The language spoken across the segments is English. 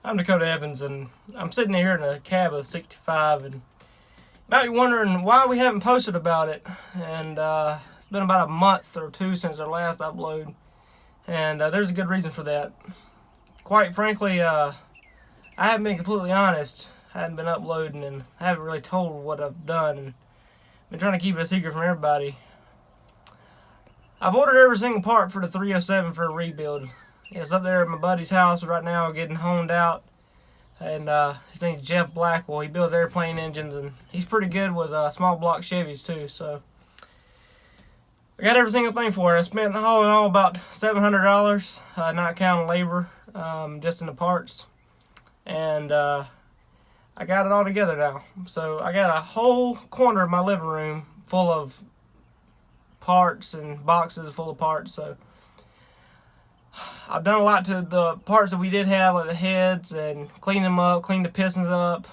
I'm Dakota Evans, and I'm sitting here in a cab of 65, and you might be wondering why we haven't posted about it. And it's been about a month or two since our last upload, and there's a good reason for that. Quite frankly, I haven't been completely honest. I haven't been uploading, and I haven't really told what I've done, and been trying to keep it a secret from everybody. I've ordered every single part for the 307 for a rebuild. It's up there at my buddy's house right now, getting honed out. And his name's Jeff Blackwell. He builds airplane engines, and he's pretty good with small block Chevys too. So I got every single thing for it. I spent all in all about $700, not counting labor, just in the parts. And I got it all together now. So I got a whole corner of my living room full of parts and boxes full of parts. So I've done a lot to the parts that we did have, like the heads, and cleaned them up, cleaned the pistons up,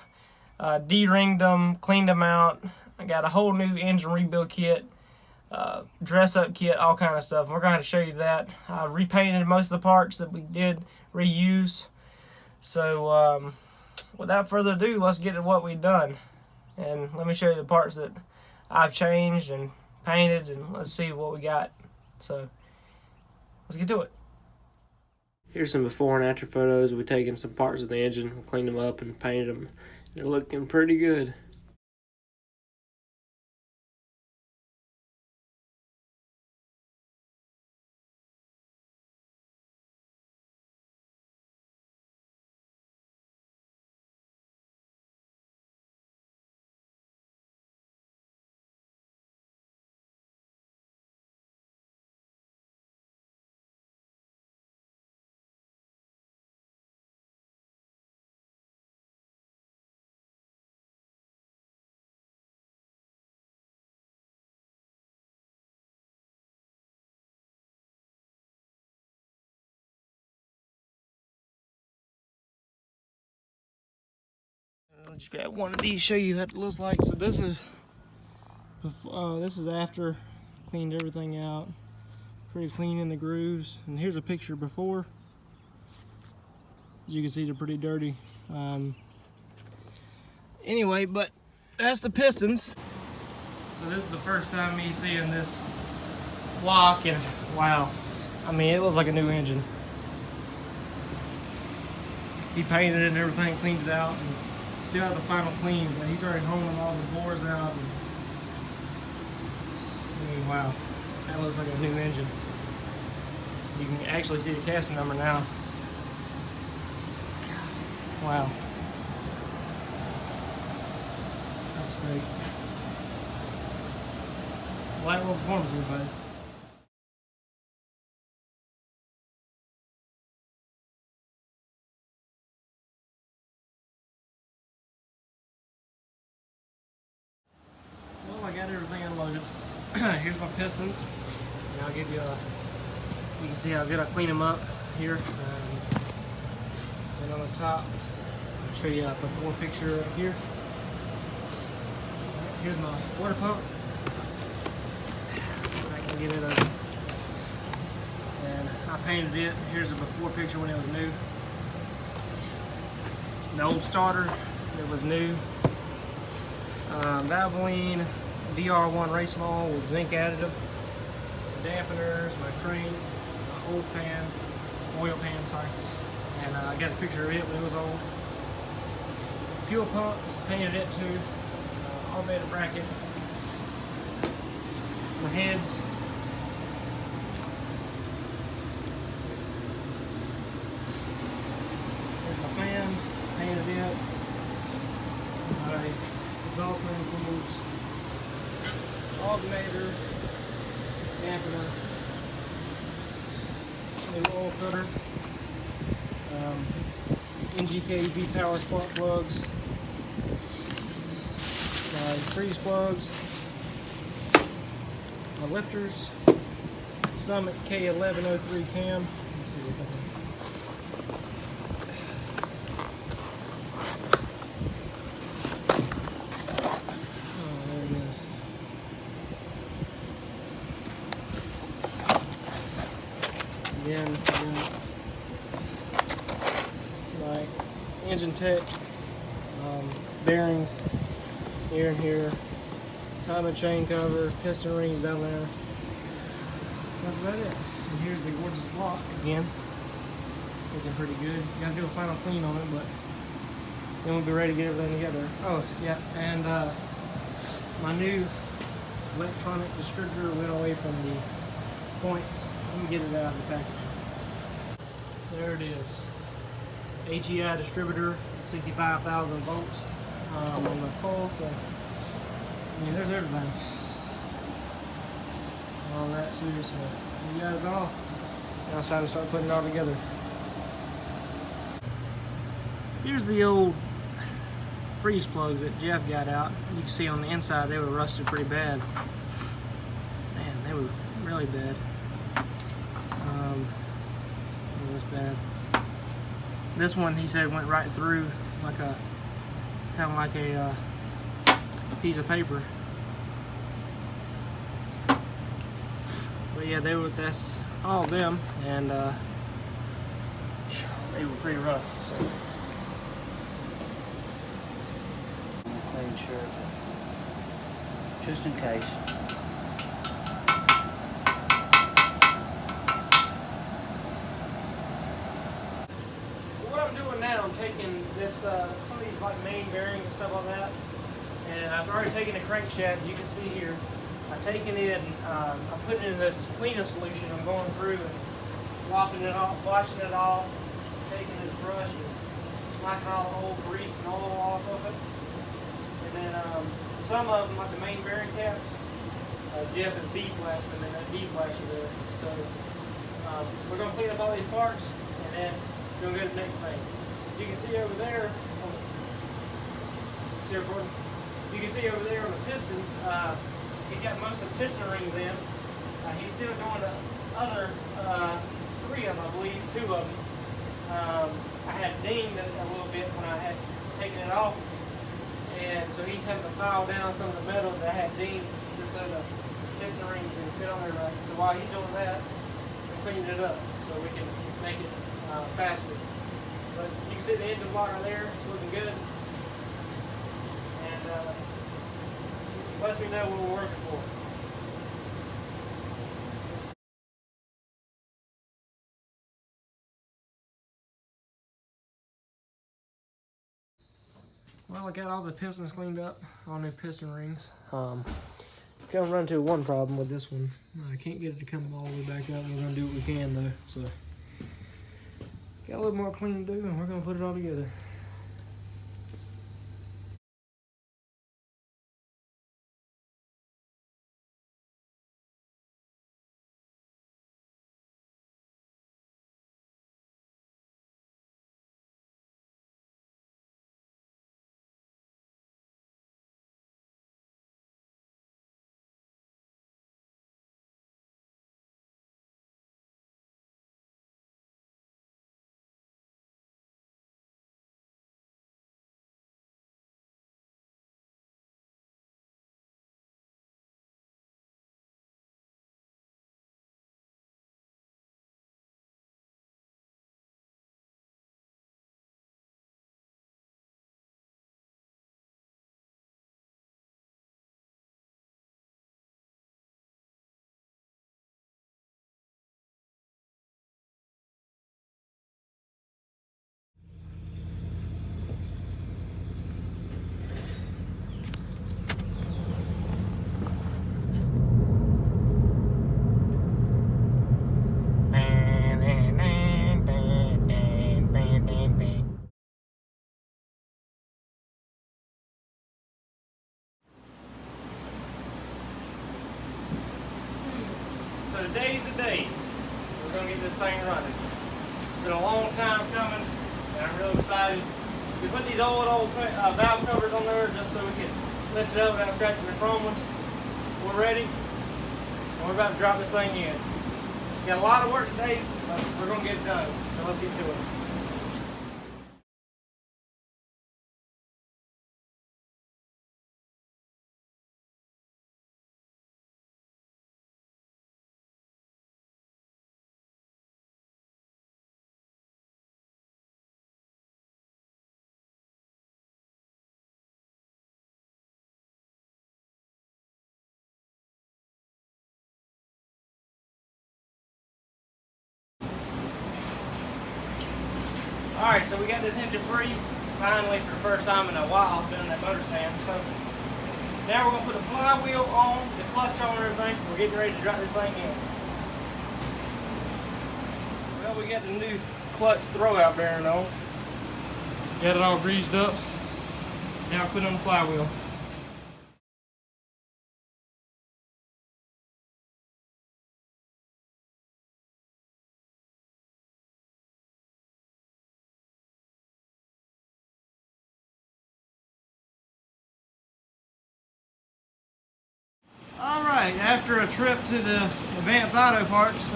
de-ringed them, cleaned them out. I got a whole new engine rebuild kit, dress-up kit, all kind of stuff. We're going to show you that. I repainted most of the parts that we did reuse. So without further ado, let's get to what we've done. And let me show you the parts that I've changed and painted, and let's see what we got. So let's get to it. Here's some before and after photos. We've taken some parts of the engine, cleaned them up, and painted them. They're looking pretty good. I'll just grab one of these, show you what it looks like. So this is after cleaned everything out, pretty clean in the grooves. And here's a picture before. As you can see, they're pretty dirty. Anyway, but that's the pistons. So this is the first time me seeing this block, and wow, I mean, it looks like a new engine. He painted it and everything, cleaned it out, and still have the final clean, but he's already honing all the bores out. And, I mean, wow, that looks like a new engine. You can actually see the casting number now. Wow, that's great. Blackwell Performance, everybody. Well, I got everything unloaded. Here's my pistons. And I'll give you a, you can see how good I clean them up here. And on the top, I'll show you a before picture right here. Here's my water pump. So I can get it open. And I painted it. Here's a before picture when it was new. The old starter, it was new. Valvoline VR1 race law with zinc additive. The dampeners, my crane, my oil pan, sorry. And I got a picture of it when it was old. Fuel pump, painted it too. Alternator bracket. My heads. Here's my fan, painted it. My exhaust manifolds. Alternator, dampener, new oil filter, NGK V-Power spark plugs, my freeze plugs, my lifters, Summit K1103 cam. Let's see what that is. Again, my engine tech, bearings here and here, timing chain cover, piston rings down there. That's about it. And here's the gorgeous block again. Looking pretty good. Gotta do a final clean on it, but then we'll be ready to get everything together. Oh, yeah, and my new electronic distributor went away from the points. Let me get it out of the package. There it is. HEI distributor, 65,000 volts on the coil. So, I mean, there's everything. All that seriously. You got it all. Now it's time to start putting it all together. Here's the old freeze plugs that Jeff got out. You can see on the inside they were rusted pretty bad. Man, they were really bad. It was bad. This one, he said, went right through like a kind of like a piece of paper. But yeah, that's all of them, and they were pretty rough. So. Making sure, just in case. So what I'm doing now, I'm taking this, some of these like main bearings and stuff like that, and I've already taken the crankshaft. You can see here, I've taken it, I'm putting it in this cleaning solution. I'm going through and washing it off, taking this brush and knocking all the old grease and oil off of it. And then some of them, like the main bearing caps, Jeff is bead-blasting them in that bead blaster there. So we're going to clean up all these parts, and then we're going to go to the next thing. You can see over there, you can see over there on the pistons, he's got most of the piston rings in. He's still going to other 3 of them, I believe, 2 of them. I had dinged a little bit when I had taken it off. And so he's having to file down some of the metal that I had dinged just so the piston rings can fit on there right. So while he's doing that, I'm cleaning it up so we can make it faster. But you can see the engine block right there, it's looking good. And lets me know what we're working for. Well, I got all the pistons cleaned up, all new piston rings. Gonna run into one problem with this one. I can't get it to come all the way back up. We're gonna do what we can though. So, got a little more cleaning to do, and we're gonna put it all together. So today's the day we're going to get this thing running. It's been a long time coming, and I'm real excited. We put these old valve covers on there just so we can lift it up without scratching the chrome ones. We're ready, and we're about to drop this thing in. Got a lot of work today, but we're going to get it done. So let's get to it. Alright, so we got this engine free, finally for the first time in a while, doing that motor stand. So now we're going to put the flywheel on, the clutch on and everything. We're getting ready to drop this thing in. Well, we got the new clutch throwout bearing on. Got it all greased up. Now put it on the flywheel. Alright, after a trip to the Advanced Auto Parts,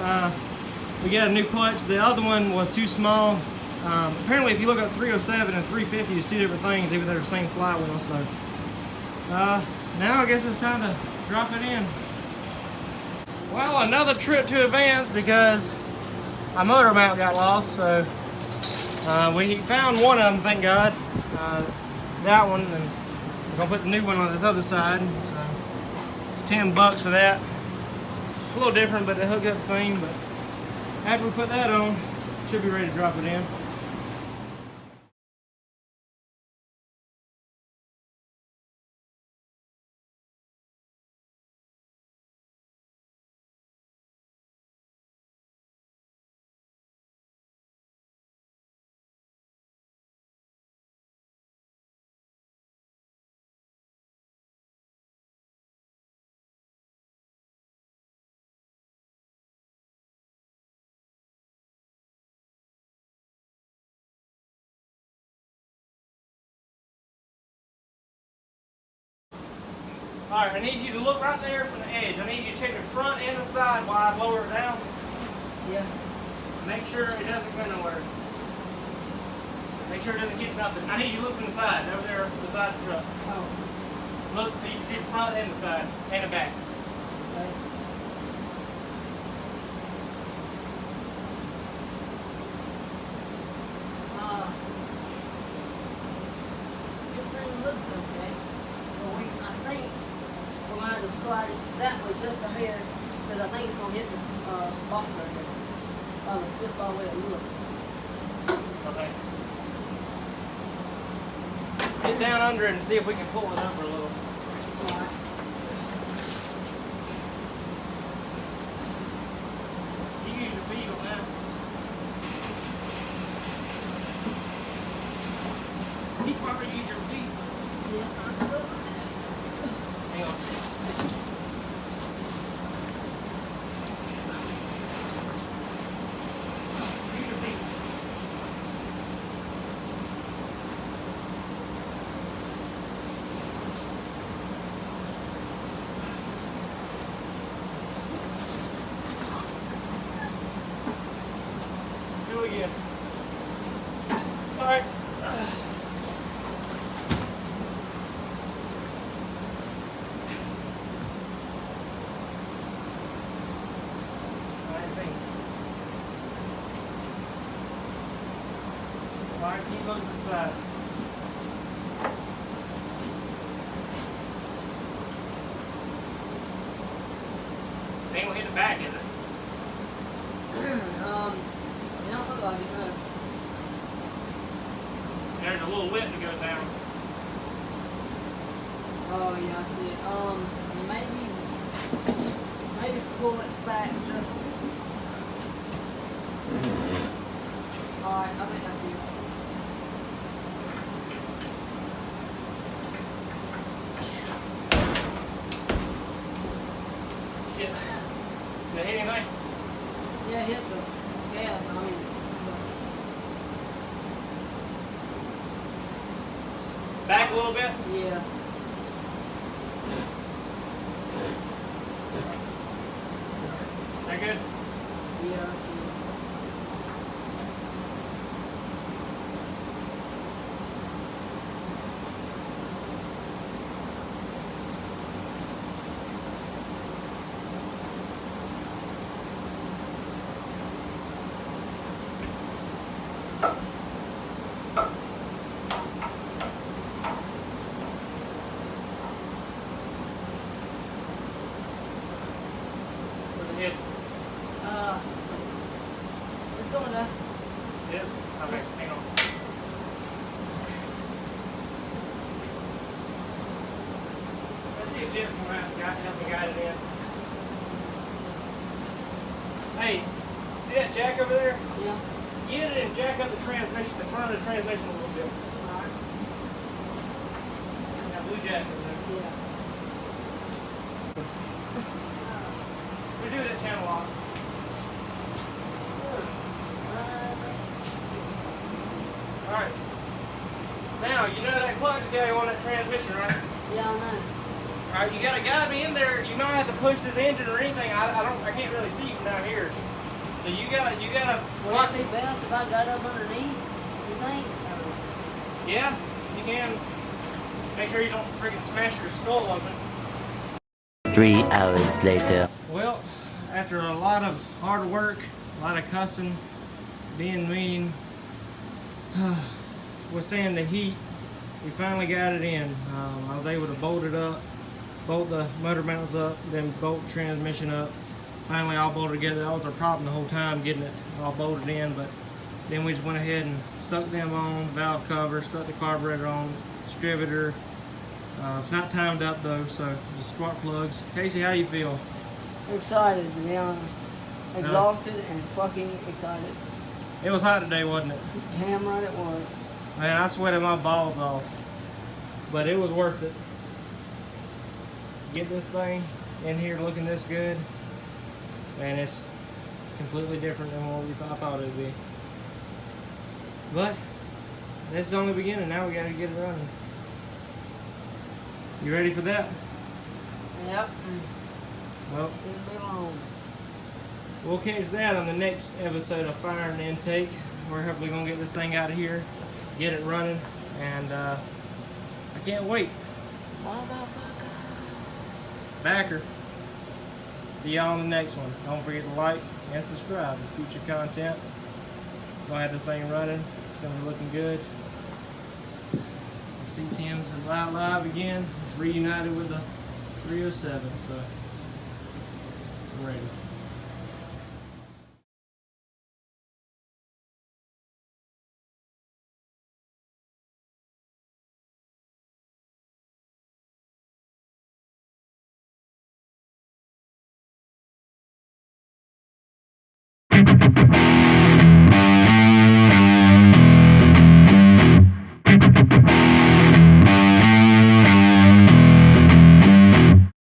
we got a new clutch. The other one was too small. Apparently if you look up 307 and 350, it's two different things, even though they're the same flywheel. So now I guess it's time to drop it in. Well, another trip to Advanced because my motor mount got lost. So we found one of them, thank God. That one, and we're gonna put the new one on this other side. So it's $10 for that. It's a little different, but the hook up the same. But after we put that on, should be ready to drop it in. Alright, I need you to look right there from the edge. I need you to check the front and the side while I lower it down. Yeah. Make sure it doesn't go nowhere. Make sure it doesn't hit nothing. I need you to look from the side, over there beside the truck. Oh. Look, so you can see the front and the side, and the back. Okay. Everything looks okay. But I think we're going to have to slide it that way just a hair, because I think it's going to hit this bump right here. Just by the way it looks. Okay. Get down under it and see if we can pull it over a little. Alright. You use your feet on that. You probably use your feet. Yeah. Hang on. Use your feet. Do it again. All right. Alright, keep looking to the side. Ain't gonna hit the back, is it? It don't look like it, no. There's a little lip that goes down. Oh yeah, I see it. Maybe pull it back just. Alright, I think that's good. Shit. Did it hit anything? Yeah, hit the tab, I mean. Back a little bit? Yeah. That good? Yeah, that's good. Where's it hit? It's going up. It is? Okay, hang on. Help me guide it in. Hey, see that jack over there? Yeah. Get it and jack up the transmission, the front of the transmission a little bit. Alright. That blue jack over there. Yeah. We're doing that channel lock. Alright. Now, you know that clutch guy on that transmission, right? Yeah, I know. Alright, you gotta guide me in there. You might have to push this engine or anything. I can't really see from down here. So you gotta Would that be best if I got up underneath? You think? Yeah, you can. Make sure you don't freaking smash your skull open. 3 hours later. Well, after a lot of hard work, a lot of cussing, being mean, withstanding the heat, we finally got it in. I was able to bolt it up, bolt the motor mounts up, then bolt the transmission up. Finally all bolted together. That was our problem the whole time, getting it all bolted in, but then we just went ahead and stuck them on, valve cover, stuck the carburetor on, distributor. It's not timed up though, so just spark plugs. Casey, how do you feel? Excited, to be honest. Exhausted and fucking excited. It was hot today, wasn't it? Damn right it was. Man, I sweated my balls off, but it was worth it. Get this thing in here looking this good, and it's completely different than what I thought it would be. But this is only the beginning. Now we got to get it running. You ready for that? Yep. Well, It'll be long. we'll catch that on the next episode of Fire and Intake. We're hopefully gonna get this thing out of here, get it running, and I can't wait. Motherfucker. Backer. See y'all on the next one. Don't forget to like and subscribe for future content. Gonna have this thing running. It's gonna be looking good. C10's live again. It's reunited with the 307, so I'm ready.